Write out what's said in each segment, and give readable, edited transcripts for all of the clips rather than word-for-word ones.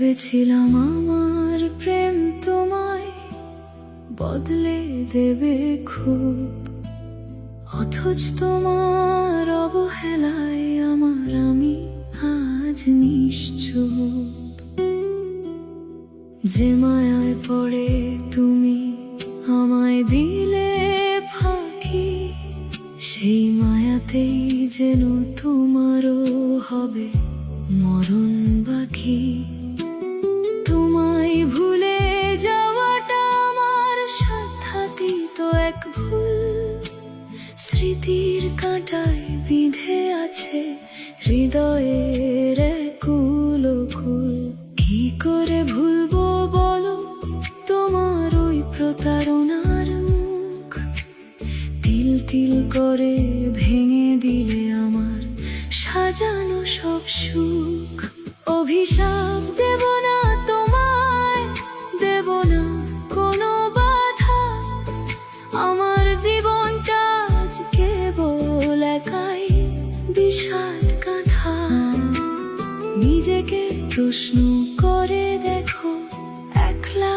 ভেবেছিলাম আমার প্রেম তোমায় বদলে দেবে খুব, অথচ তোমার অবহেলায় আমি আজ নিশ্চুপ। যে মায়ায় পড়ে তুমি আমায় দিলে ফাঁকি, সেই মায়াতেই যেন তোমারও হবে মরণ বাকি। তোমায় ভুলে যাওয়াটা আমার সাধ্যাতীত এক ভুল, স্মৃতির কাঁটায় বিঁধে আছে হৃদয়ের কুল কুল। কি করে ভুলবো বলো তোমার ওই প্রতারণার মুখ, তিল তিল করে ভেঙে দিলে আমার সাজানো সব সুখ। অভিশাপ দেব না তোমায়, দেব না কোনো বাধা, আমার জীবনটা আজ কেবল একাই বিষাদ কাঁথা। নিজেকে প্রশ্ন করে দেখো একলা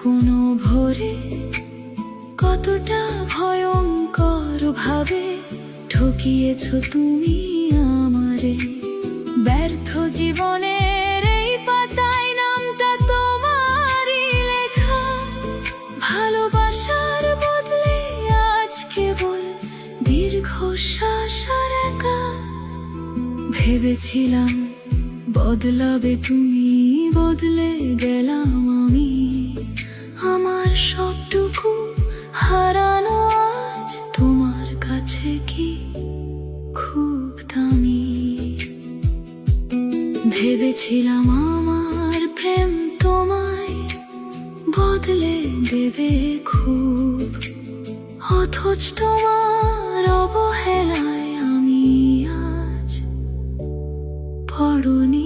কোনো ভোরে, কতটা ভয়ঙ্কর ভাবে ঠকিয়েছ তুমি আমারে। ব্যর্থ জীবনের এই পাতায় নামটা তোমারই লেখা, ভালোবাসার বদলে আজ কেবল দীর্ঘশ্বাস আর একা। ভেবেছিলাম বদলাবে তুমি, বদলে গেলাম আমি। আমার সবটুকু হারানো আজ তোমার কাছে কি খুব দামি। ভেবেছিলাম আমার প্রেম তোমায় বদলে দেবে খুব, অথচ তোমার অবহেলায় আমি আজ পড়নি।